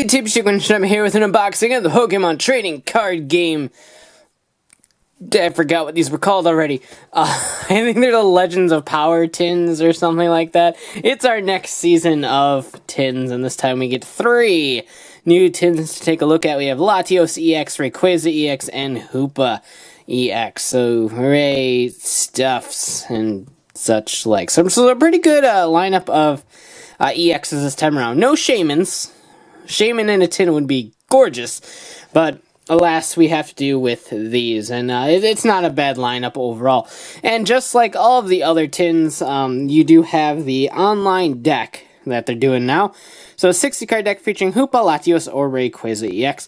YouTube, I'm here with an unboxing of the Pokemon trading card game. I forgot what these were called already. I think they're the Legends of Power tins or something like that. It's our next season of tins, and this time we get 3 new tins to take a look at. We have Latios-EX, Rayquaza-EX, and Hoopa-EX. So, hooray, stuffs and such like. So a pretty good lineup of EXs this time around. No Shaymins. Shaymin in a tin would be gorgeous, but alas, we have to do with these, and it's not a bad lineup overall. And just like all of the other tins, you do have the online deck that they're doing now. So a 60-card deck featuring Hoopa, Latios, or Rayquaza-EX.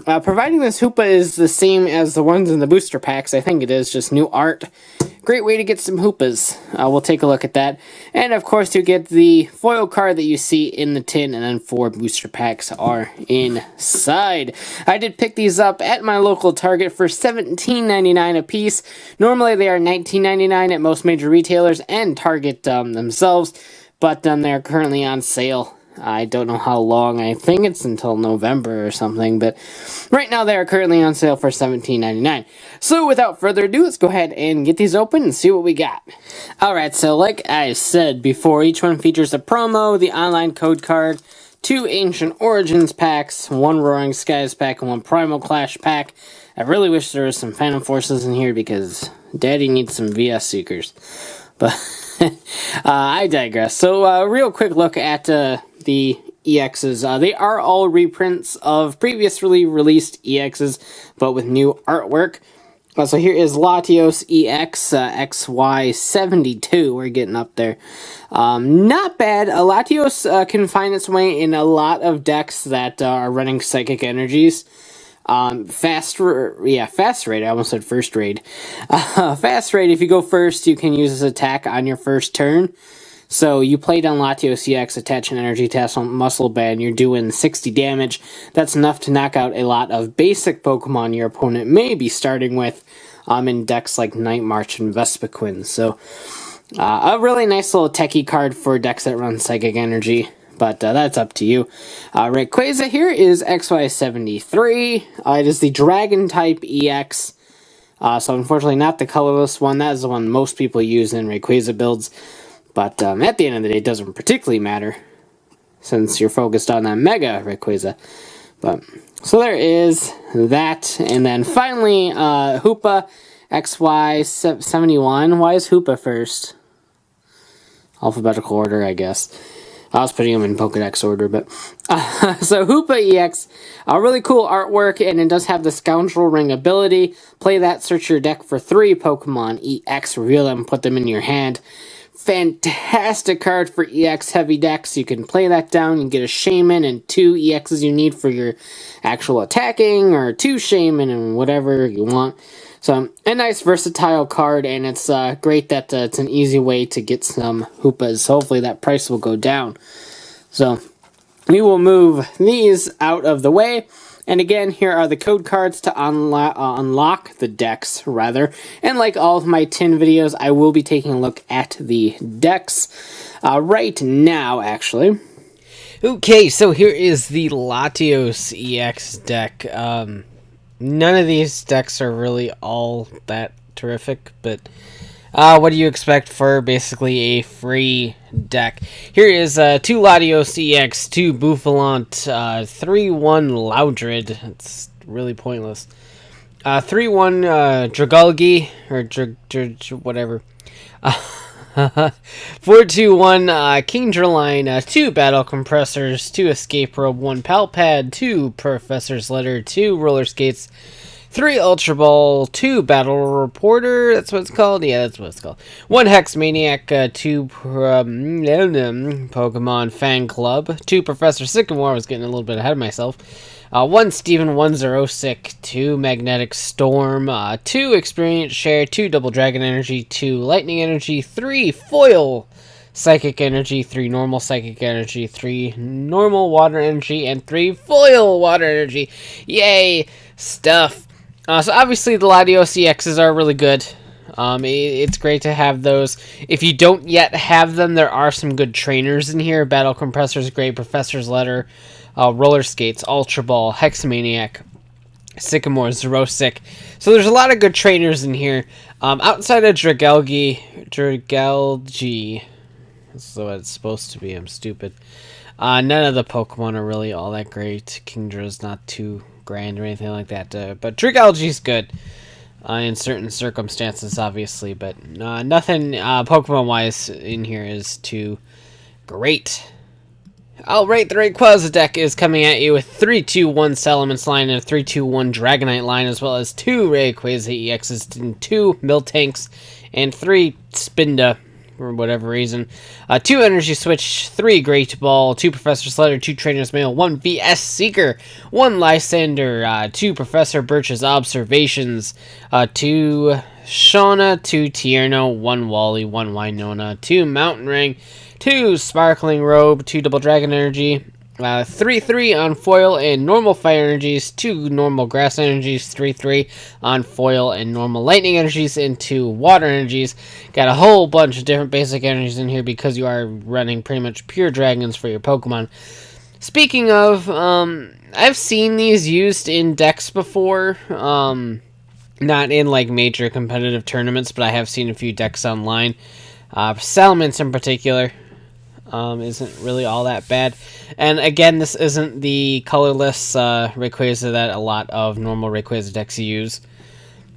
Providing this Hoopa is the same as the ones in the booster packs, I think it is, just new art. Great way to get some Hoopas. We'll take a look at that. And of course, you get the foil card that you see in the tin, and then 4 booster packs are inside. I did pick these up at my local Target for $17.99 a piece. Normally, they are $19.99 at most major retailers and Target themselves, but they're currently on sale. I don't know how long. I think it's until November or something, but right now they are currently on sale for $17.99. So without further ado, let's go ahead and get these open and see what we got. Alright, so like I said before, each one features a promo, the online code card, 2 Ancient Origins packs, 1 Roaring Skies pack, and 1 Primal Clash pack. I really wish there was some Phantom Forces in here because Daddy needs some VS Seekers. But I digress. So real quick look at the EXs. They are all reprints of previously released EXs, but with new artwork. So here is Latios-EX, XY72. We're getting up there. Not bad. Latios can find its way in a lot of decks that are running Psychic Energies. Fast raid, I almost said first raid. Fast raid, if you go first, you can use this attack on your first turn. So you play down Latios-EX, attach an energy test on Muscle Band, you're doing 60 damage. That's enough to knock out a lot of basic Pokemon your opponent may be starting with in decks like Night March and Vespiquen. So a really nice little techie card for decks that run Psychic Energy. But that's up to you. Rayquaza here is XY73. It is the Dragon-type EX. So unfortunately not the colorless one. That is the one most people use in Rayquaza builds. But at the end of the day, it doesn't particularly matter, since you're focused on that Mega Rayquaza. But so there is that. And then finally, Hoopa XY71. Why is Hoopa first? Alphabetical order, I guess. I was putting them in Pokedex order, but... so, Hoopa-EX, a really cool artwork, and it does have the Scoundrel Ring ability. Play that, search your deck for 3 Pokemon-EX, reveal them, put them in your hand. Fantastic card for EX heavy decks. You can play that down, you can get a Shaymin and 2 EXs you need for your actual attacking, or 2 Shaymin and whatever you want. So, a nice versatile card, and it's great that it's an easy way to get some Hoopas. Hopefully that price will go down. So, we will move these out of the way. And again, here are the code cards to unlock the decks, rather. And like all of my tin videos, I will be taking a look at the decks right now, actually. Okay, so here is the Latios-EX deck. None of these decks are really all that terrific, but what do you expect for basically a free deck? Here is 2 Latios-EX, 2 Bouffalant, 3-1 Loudred. It's really pointless. 3-1 Dragalge, or whatever. 4-2-1 Kingdraline, 2 Battle Compressors, 2 Escape Robe, 1 Palpad, 2 Professor's Letter, 2 Roller Skates, 3 Ultra Ball, 2 Battle Reporter, that's what it's called? Yeah, that's what it's called. 1 Hex Maniac, 2 Pokemon Fan Club, 2 Professor Sycamore, I was getting a little bit ahead of myself. 1 Steven 106, 2 Magnetic Storm, 2 Experience Share, 2 Double Dragon Energy, 2 Lightning Energy, 3 Foil Psychic Energy, 3 Normal Psychic Energy, 3 Normal Water Energy, and 3 Foil Water Energy. Yay! Stuff. So obviously the Latios-EXs are really good. It's great to have those. If you don't yet have them, there are some good trainers in here. Battle Compressor is great. Professor's Letter. Roller Skates, Ultra Ball, Hexamaniac, Sycamore, Xerosic. So there's a lot of good trainers in here. Outside of Dragalge, that's what it's supposed to be, I'm stupid. None of the Pokemon are really all that great. Kingdra's not too grand or anything like that. But Dragalge's good in certain circumstances, obviously. But nothing Pokemon-wise in here is too great. Alright, the Rayquaza deck is coming at you with 3-2-1 Salamence line and a 3-2-1 Dragonite line, as well as 2 Rayquaza-EXs and 2 Miltanks and 3 Spinda, for whatever reason. 2 Energy Switch, 3 Great Ball, 2 Professor's Letter, 2 Trainer's Mail, 1 VS Seeker, 1 Lysander, 2 Professor Birch's Observations, 2 Shauna, 2 Tierno, 1 Wally, 1 Winona, 2 Mountain Ring, 2 Sparkling Robe, 2 Double Dragon Energy, 3-3 on Foil and Normal Fire Energies, 2 Normal Grass Energies, 3-3 on Foil and Normal Lightning Energies, and 2 Water Energies. Got a whole bunch of different basic energies in here because you are running pretty much pure dragons for your Pokemon. Speaking of, I've seen these used in decks before, not in like major competitive tournaments, but I have seen a few decks online. Salamence in particular isn't really all that bad. And again, this isn't the colorless Rayquaza that a lot of normal Rayquaza decks use.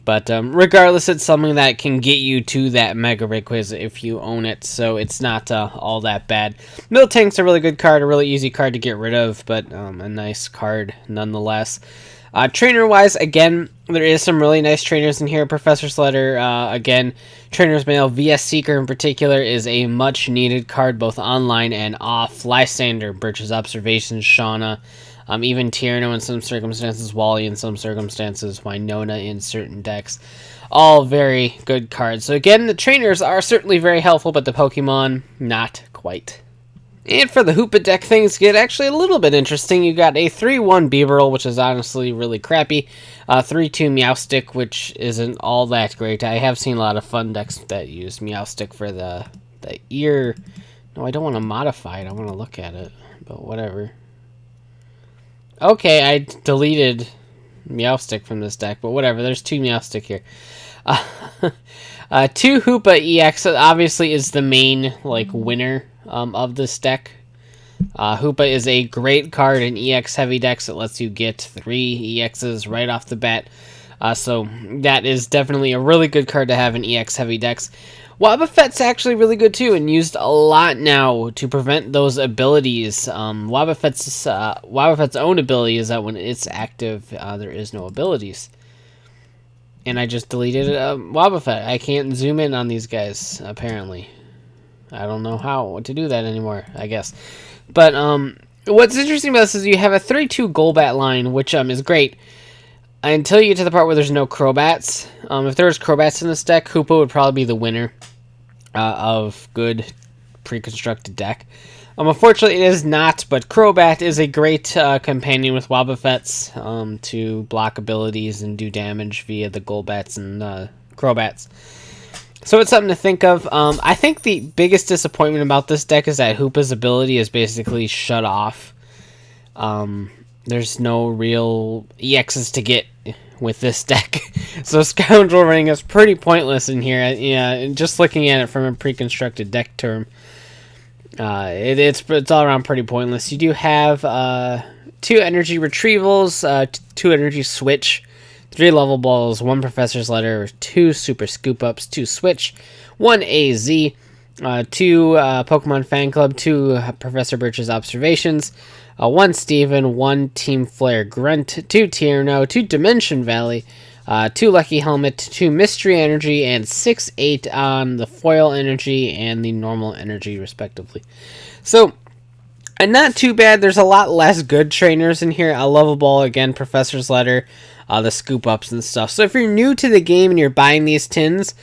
But regardless, it's something that can get you to that Mega Rayquaza if you own it, so it's not all that bad. Miltank's a really good card, a really easy card to get rid of, but a nice card nonetheless. Trainer-wise, again, there is some really nice trainers in here. Professor's Letter, again, Trainer's Mail, VS Seeker in particular is a much-needed card both online and off. Lysander, Birch's Observations, Shauna, even Tierno in some circumstances, Wally in some circumstances, Winona in certain decks. All very good cards. So again, the trainers are certainly very helpful, but the Pokemon, not quite. And for the Hoopa deck, things get actually a little bit interesting. You got a 3-1 Beaverl, which is honestly really crappy. 3-2 Meowstic, which isn't all that great. I have seen a lot of fun decks that use Meowstic for the ear. No, I don't want to modify it. I want to look at it, but whatever. Okay, I deleted Meowstic from this deck, but whatever. There's 2 Meowstic here. 2 Hoopa-EX obviously is the main winner of this deck. Hoopa is a great card in EX heavy decks. It lets you get 3 EXs right off the bat. So that is definitely a really good card to have in EX heavy decks. Wobbuffet's actually really good too, and used a lot now to prevent those abilities. Wobbuffet's own ability is that when it's active, there is no abilities. And I just deleted Wobbuffet. I can't zoom in on these guys, apparently. I don't know how to do that anymore, I guess. But what's interesting about this is you have a 3-2 Golbat line, which is great, until you get to the part where there's no Crobats. If there was Crobats in this deck, Hoopa would probably be the winner of good pre-constructed deck. Unfortunately, it is not, but Crobat is a great companion with Wobbuffets to block abilities and do damage via the Golbats and Crobats. So it's something to think of. I think the biggest disappointment about this deck is that Hoopa's ability is basically shut off. There's no real EXs to get with this deck. So Scoundrel Ring is pretty pointless in here. Yeah, just looking at it from a pre-constructed deck term. It's all around pretty pointless. You do have 2 energy retrievals, 2 energy switch, 3 level balls, 1 Professor's Letter, 2 super scoop ups, 2 switch, 1 AZ, 2 Pokemon Fan Club, 2 Professor Birch's Observations, 1 Steven, 1 Team Flare Grunt, 2 Tierno, 2 Dimension Valley, 2 Lucky Helmet, 2 Mystery Energy, and 6-8 on the Foil Energy and the Normal Energy, respectively. So, and not too bad. There's a lot less good trainers in here. A Level Ball, again, Professor's Letter, the Scoop Ups and stuff. So if you're new to the game and you're buying these tins,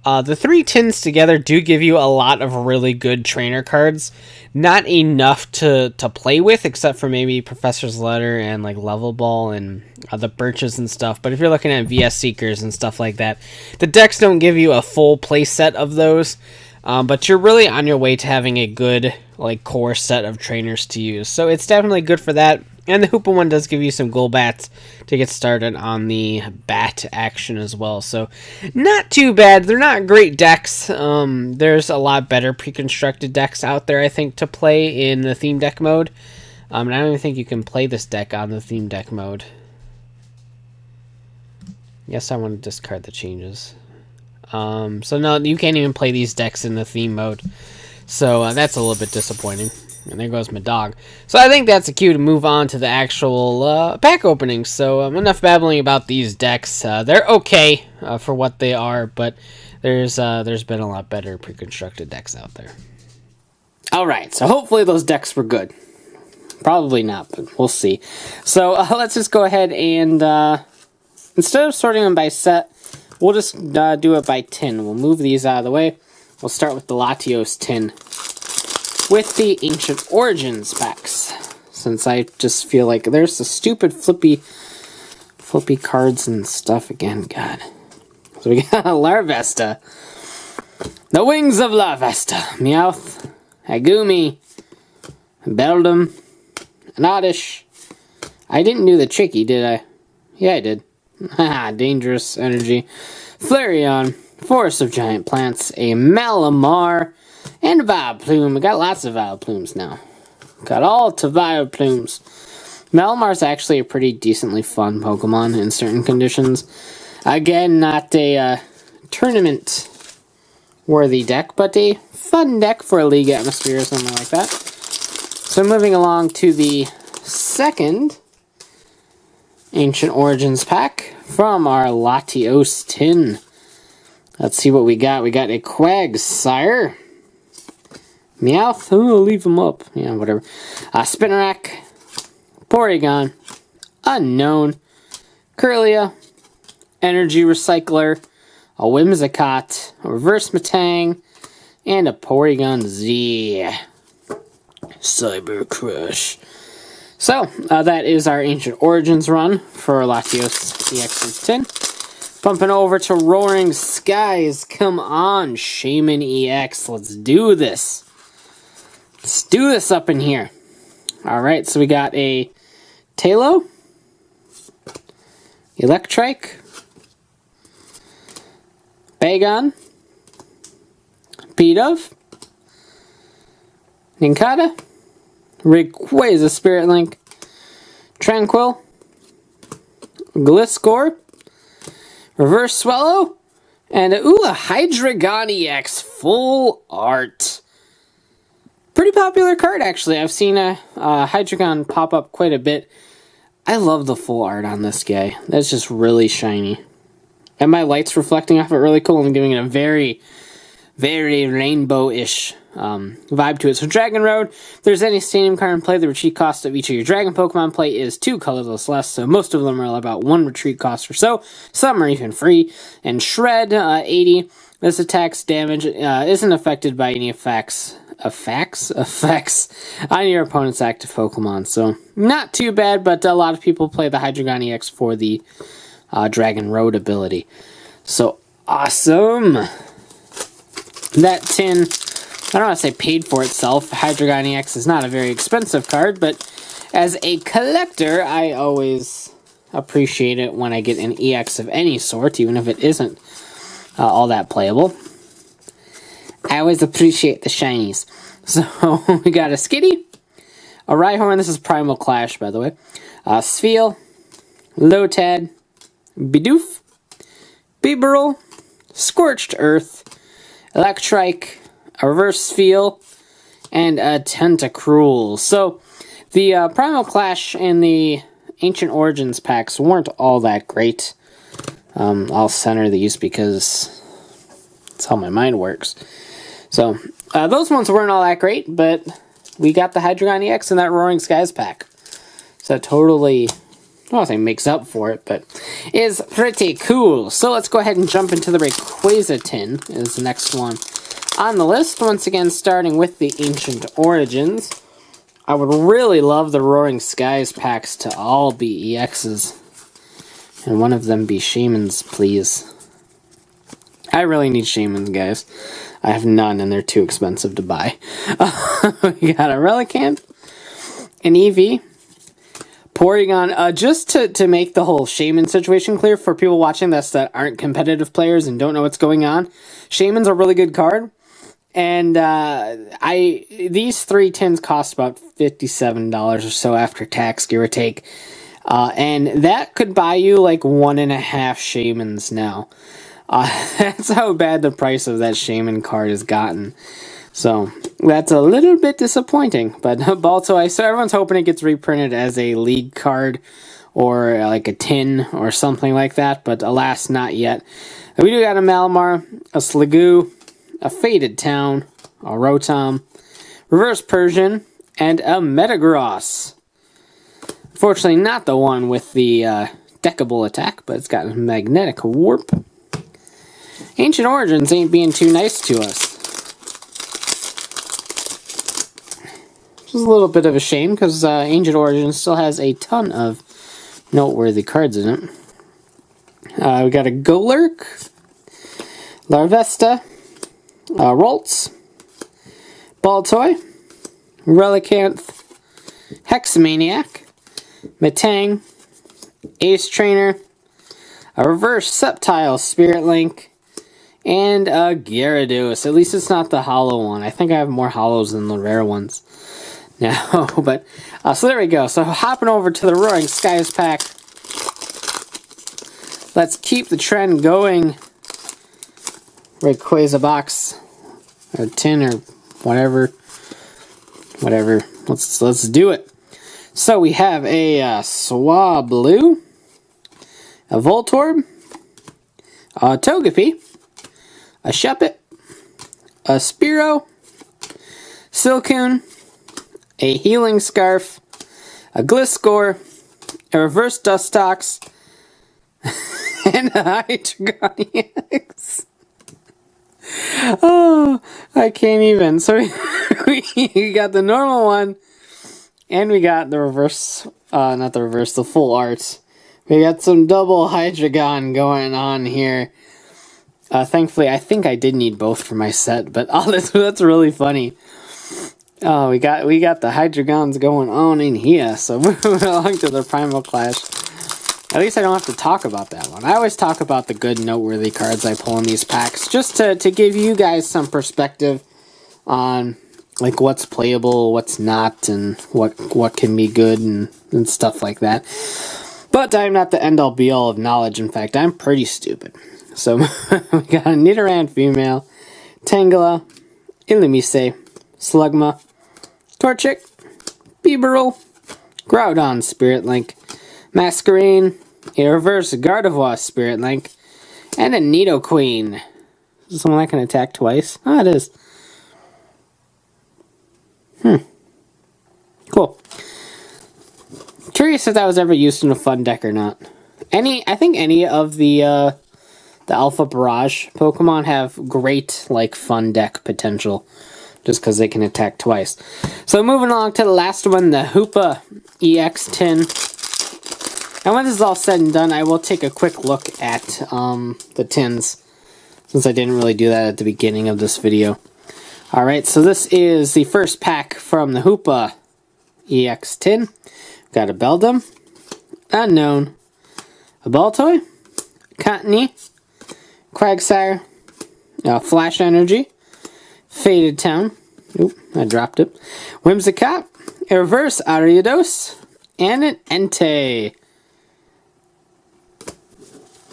the 3 tins together do give you a lot of really good trainer cards. Not enough to play with, except for maybe Professor's Letter and Level Ball and the Birches and stuff. But if you're looking at VS Seekers and stuff like that, the decks don't give you a full play set of those. But you're really on your way to having a good core set of trainers to use. So it's definitely good for that. And the Hoopa one does give you some Golbats to get started on the bat action as well. So, not too bad. They're not great decks. There's a lot better pre-constructed decks out there, I think, to play in the theme deck mode. And I don't even think you can play this deck on the theme deck mode. Yes, I want to discard the changes. So no, you can't even play these decks in the theme mode. So that's a little bit disappointing. And there goes my dog. So I think that's a cue to move on to the actual pack openings. So enough babbling about these decks. They're okay for what they are, but there's been a lot better pre-constructed decks out there. Alright, so hopefully those decks were good. Probably not, but we'll see. So let's just go ahead and, instead of sorting them by set, we'll just do it by tin. We'll move these out of the way. We'll start with the Latios tin with the Ancient Origins packs, since I just feel like there's the stupid flippy cards and stuff again. God. So we got Larvesta, the Wings of Larvesta, Meowth, Agumi, Beldum, and Oddish. I didn't do the tricky, did I? Yeah, I did. Haha, Dangerous Energy, Flareon, Forest of Giant Plants, a Malamar, and a Vileplume. We got lots of Vileplumes now. Got all to Vileplumes. Malamar's actually a pretty decently fun Pokemon in certain conditions. Again, not a tournament-worthy deck, but a fun deck for a league atmosphere or something like that. So moving along to the second Ancient Origins pack from our Latios tin. Let's see what we got. We got a Quagsire, Meowth, oh, leave him up. Yeah, whatever. Spinarak, Porygon, Unknown, Kirlia, Energy Recycler, a Whimsicott, a Reverse Metang, and a Porygon Z. Cyber Crush. So, that is our Ancient Origins run for Latios-EX's tin. Bumping over to Roaring Skies. Come on, Shaman EX. Let's do this. Let's do this up in here. Alright, so we got a Talo, Electrike, Bagon, Pidove, Nincada, Rayquaza Spirit Link, Tranquil, Gliscor, Reverse Swallow, and a Hydreigon-EX Full Art. Pretty popular card, actually. I've seen a Hydreigon pop up quite a bit. I love the full art on this guy. That's just really shiny. And my light's reflecting off it really cool and giving it a very, very rainbow-ish vibe to it. So Dragon Road, if there's any stadium card in play, the retreat cost of each of your Dragon Pokemon play is 2 colorless less, so most of them are about 1 retreat cost or so. Some are even free. And Shred, 80. This attack's damage isn't affected by any effects on your opponent's active Pokemon. So not too bad, but a lot of people play the Hydreigon-EX for the Dragon Road ability. So awesome. That tin, I don't want to say paid for itself. Hydreigon-EX is not a very expensive card, but as a collector, I always appreciate it when I get an EX of any sort, even if it isn't all that playable. I always appreciate the shinies. So we got a Skitty, a Rhyhorn, this is Primal Clash, by the way, Spheal, Lotad, Bidoof, Bibarel, Scorched Earth, Electrike, a Reverse Spheal, and a Tentacruel. So the Primal Clash and the Ancient Origins packs weren't all that great. I'll center these because that's how my mind works. So, those ones weren't all that great, but we got the Hydreigon-EX in that Roaring Skies pack. So totally, I don't want to say makes up for it, but is pretty cool. So let's go ahead and jump into the Rayquaza tin, is the next one on the list. Once again, starting with the Ancient Origins. I would really love the Roaring Skies packs to all be EXs. And one of them be Shamans, please. I really need Shamans, guys. I have none, and they're too expensive to buy. We got a Relicanth, an Eevee, Porygon, just to make the whole Shaman situation clear for people watching that aren't competitive players and don't know what's going on, Shaman's a really good card. And these 3 tins cost about $57 or so after tax, give or take. And that could buy you like 1.5 Shamans now. That's how bad the price of that Shaman card has gotten. So that's a little bit disappointing. But Balto, so everyone's hoping it gets reprinted as a league card or like a tin or something like that. But alas, not yet. We do got a Malamar, a Sliggoo, a Faded Town, a Rotom, Reverse Persian, and a Metagross. Unfortunately, not the one with the deckable attack, but it's got a Magnetic Warp. Ancient Origins ain't being too nice to us. Which is a little bit of a shame, because Ancient Origins still has a ton of noteworthy cards in it. We got a Golurk, Larvesta, Ralts, Baltoy, Relicanth, Hexamaniac, Metang, Ace Trainer, a Reverse Sceptile Spirit Link, and a Gyarados. At least it's not the hollow one. I think I have more hollows than the rare ones now. But so there we go. So hopping over to the Roaring Skies pack. Let's keep the trend going. Rayquaza box or tin or whatever. Let's do it. So we have a Swablu, a Voltorb, a Togepi, a Shuppet, a Spearow, Silcoon, a Healing Scarf, a Gliscor, a Reverse Dustox, and a Hydreigon-EX. Oh, I can't even. So we got the normal one, and we got the reverse, not the reverse, the full art. We got some double Hydreigon going on here. Thankfully, I think I did need both for my set, but that's really funny. Oh, we got the Hydreigons going on in here. So moving along to the Primal Clash. At least I don't have to talk about that one. I always talk about the good noteworthy cards I pull in these packs, just to give you guys some perspective on like what's playable, what's not, and what can be good and stuff like that. But I'm not the end-all be-all of knowledge. In fact, I'm pretty stupid. So we got a Nidoran female, Tangela, Illumise, Slugma, Torchic, Bibarel, Groudon Spirit Link, Masquerain, a Reverse Gardevoir Spirit Link, and a Nidoqueen. Is this someone that can attack twice? Oh, it is. Cool. Curious if that was ever used in a fun deck or not. I think any of the Alpha Barrage Pokemon have great, like, fun deck potential, just because they can attack twice. So moving along to the last one, the Hoopa-EX tin. And when this is all said and done, I will take a quick look at the tins, since I didn't really do that at the beginning of this video. Alright, so this is the first pack from the Hoopa-EX tin. We've got a Beldum, Unknown, a Baltoy, Cottonee, Quagsire, Flash Energy, Faded Town, oop, I dropped it, Whimsicott, a Reverse Ariados, and an Entei.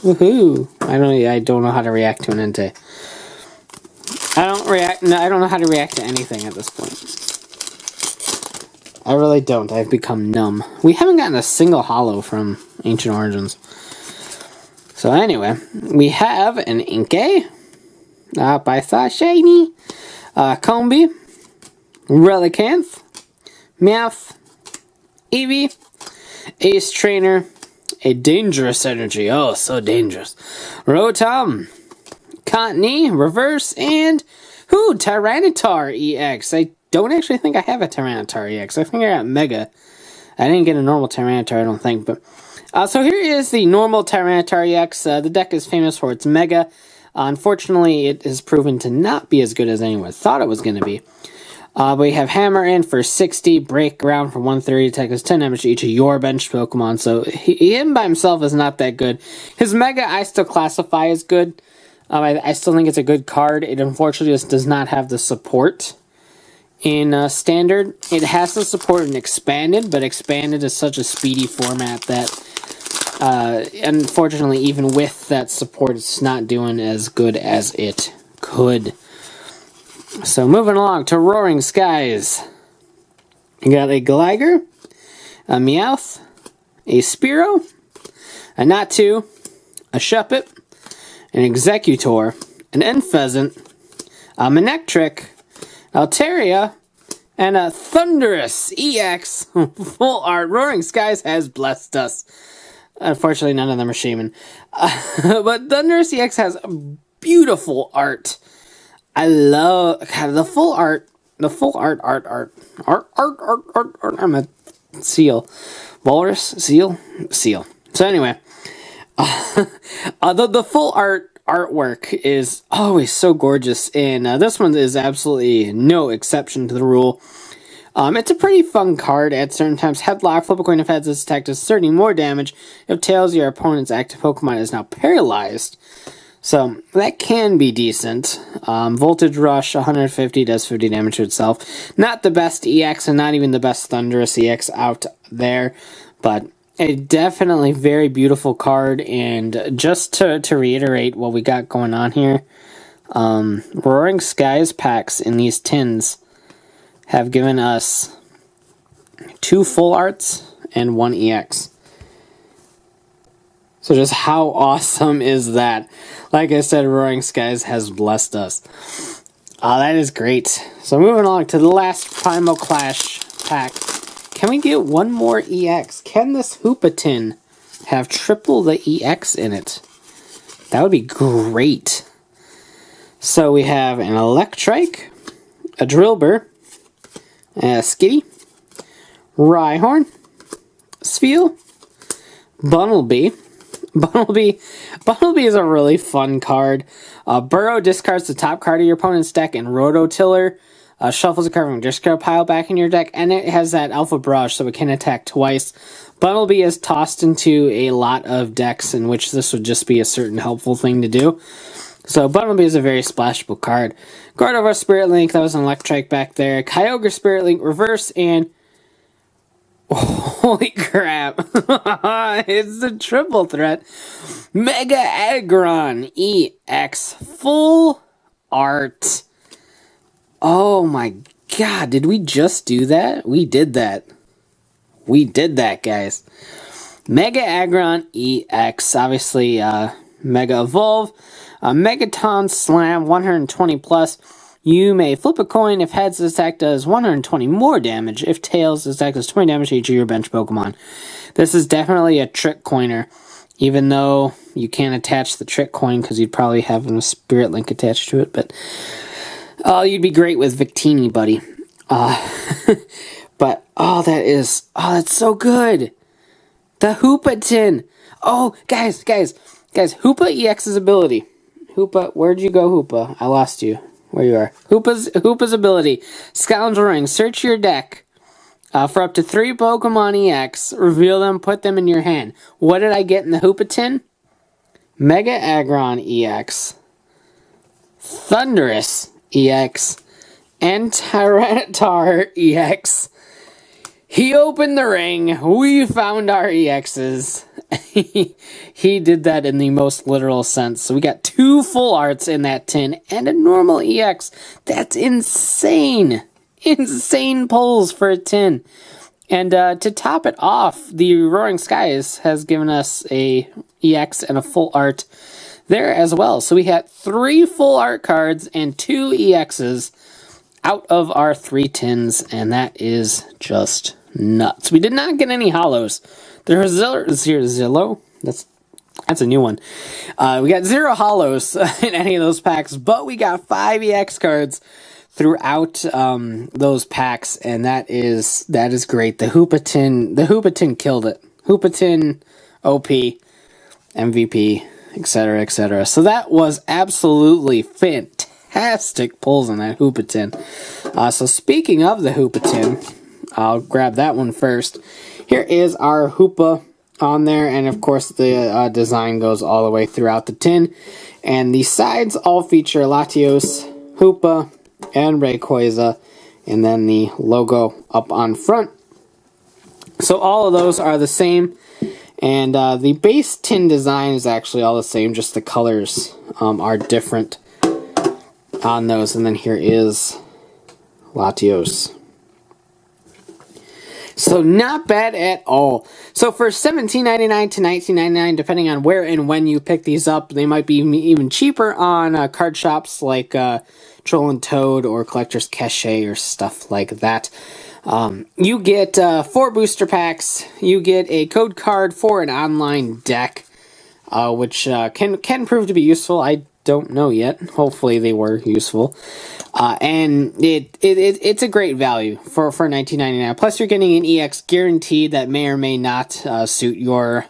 Woohoo! I don't know how to react to an Entei. I don't know how to react to anything at this point. I really don't. I've become numb. We haven't gotten a single holo from Ancient Origins. So anyway, we have an Inkay, Python Shiny, Combi, Relicanth, Meowth, Eevee, Ace Trainer, a Dangerous Energy, oh so dangerous, Rotom, Cottonee, Reverse, and Tyranitar-EX. I don't actually think I have a Tyranitar-EX. I think I got Mega. I didn't get a normal Tyranitar, I don't think, but so here is the normal Tyranitar-EX. The deck is famous for its Mega. Unfortunately, it has proven to not be as good as anyone thought it was going to be. We have Hammer in for 60, Break Ground for 130, attack does 10 damage to each of your bench Pokemon, so him by himself is not that good. His Mega I still classify as good. I still think it's a good card. It unfortunately just does not have the support in Standard. It has the support in Expanded, but Expanded is such a speedy format that, unfortunately, even with that support, it's not doing as good as it could. So moving along to Roaring Skies. You got a Gligar, a Meowth, a Spearow, a Natu, a Shuppet, an Executor, an Entpheasant, a Manectric, Altaria, and a Thundurus-EX full art. Roaring Skies has blessed us. Unfortunately, none of them are Shaman. But Thundurus-EX has beautiful art. I love the full art. The full art. I'm a seal. Walrus? Seal? Seal. So anyway, the full artwork is always so gorgeous, and this one is absolutely no exception to the rule. It's a pretty fun card at certain times. Headlock, flip a coin if heads is attacked does 30 more damage. If tails, your opponent's active Pokemon is now paralyzed. So, that can be decent. Voltage Rush, 150, does 50 damage to itself. Not the best EX, and not even the best Thundurus-EX out there, but a definitely very beautiful card, and just to reiterate what we got going on here, Roaring Skies packs in these tins have given us 2 full arts and 1 EX. So just how awesome is that? Like I said, Roaring Skies has blessed us. That is great. So moving on to the last Primal Clash pack. Can we get one more EX? Can this Hoopa-tin have triple the EX in it? That would be great. So we have an Electrike, a Drillbur, a Skitty, Rhyhorn, Spheal, Bunnelby. Bunnelby is a really fun card. Burrow discards the top card of your opponent's deck, and Rototiller shuffles a card from your discard pile back in your deck, and it has that Alpha Barrage, so it can attack twice. Bunnelby is tossed into a lot of decks in which this would just be a certain helpful thing to do. So Bunnelby is a very splashable card. Gardevoir Spirit Link, that was an Electrike back there. Kyogre Spirit Link Reverse, and holy crap. It's a triple threat. Mega Aggron EX full art. Oh my god, did we just do that? We did that. We did that, guys. Mega Aggron EX, obviously Mega Evolve. Megaton Slam, 120 plus. You may flip a coin if heads, this attack does 120 more damage. If tails, this attack does 20 damage to each of your bench Pokemon. This is definitely a trick coiner, even though you can't attach the trick coin because you'd probably have a Spirit Link attached to it, but you'd be great with Victini, buddy. But, that's so good. The Hoopa-tin. Oh, guys, Hoopa-EX's ability. Hoopa, where'd you go, Hoopa? I lost you. Where you are. Hoopa's ability. Scoundrel Ring. Search your deck for up to 3 Pokemon EX. Reveal them, put them in your hand. What did I get in the Hoopa-tin? Mega Aggron EX. Thundurus EX. And Tyranitar EX. He opened the ring. We found our EXs. He did that in the most literal sense. So we got 2 full arts in that tin and a normal EX. That's insane. Insane pulls for a tin. And to top it off, the Roaring Skies has given us a EX and a full art there as well. So we had 3 full art cards and 2 EXs out of our 3 tins, and that is just nuts. We did not get any hollows. There was zero. That's a new one. We got 0 hollows in any of those packs, but we got 5 EX cards throughout those packs, and that is great. The Hoopa-tin killed it. Hoopa-tin, OP, MVP, etc., etc. So that was absolutely fantastic pulls on that Hoopa-tin. So speaking of the Hoopa tin, I'll grab that one first. Here is our Hoopa on there, and of course the design goes all the way throughout the tin. And the sides all feature Latios, Hoopa, and Rayquaza, and then the logo up on front. So all of those are the same, and the base tin design is actually all the same, just the colors are different on those. And then here is Latios. So not bad at all. So for $17.99 to $19.99, depending on where and when you pick these up, they might be even cheaper on card shops like Troll and Toad or Collector's Cache or stuff like that. You get 4 booster packs. You get a code card for an online deck, which can prove to be useful. I don't know yet. Hopefully they were useful. And it's a great value for $19.99. Plus you're getting an EX guaranteed that may or may not suit your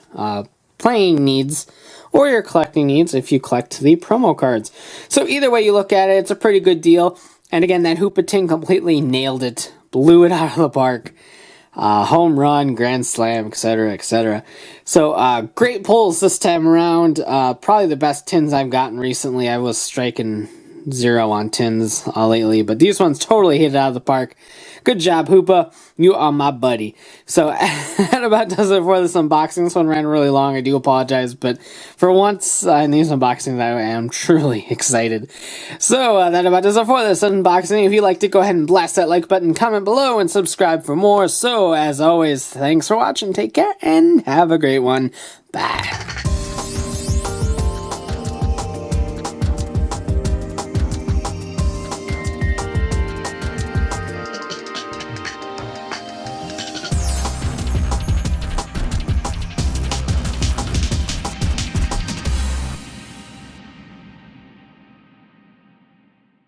playing needs or your collecting needs if you collect the promo cards. So either way you look at it, it's a pretty good deal. And again, that Hoopa tin completely nailed it. Blew it out of the park. Home run, grand slam, etc., etc. So, great pulls this time around. Probably the best tins I've gotten recently. I was striking 0 on tins lately, but these ones totally hit it out of the park. Good job, Hoopa. You are my buddy. So that about does it for this unboxing. This one ran really long. I do apologize, but for once in these unboxings, I am truly excited. So that about does it for this unboxing. If you'd like to go ahead and blast that like button, comment below, and subscribe for more. So as always, thanks for watching. Take care and have a great one. Bye.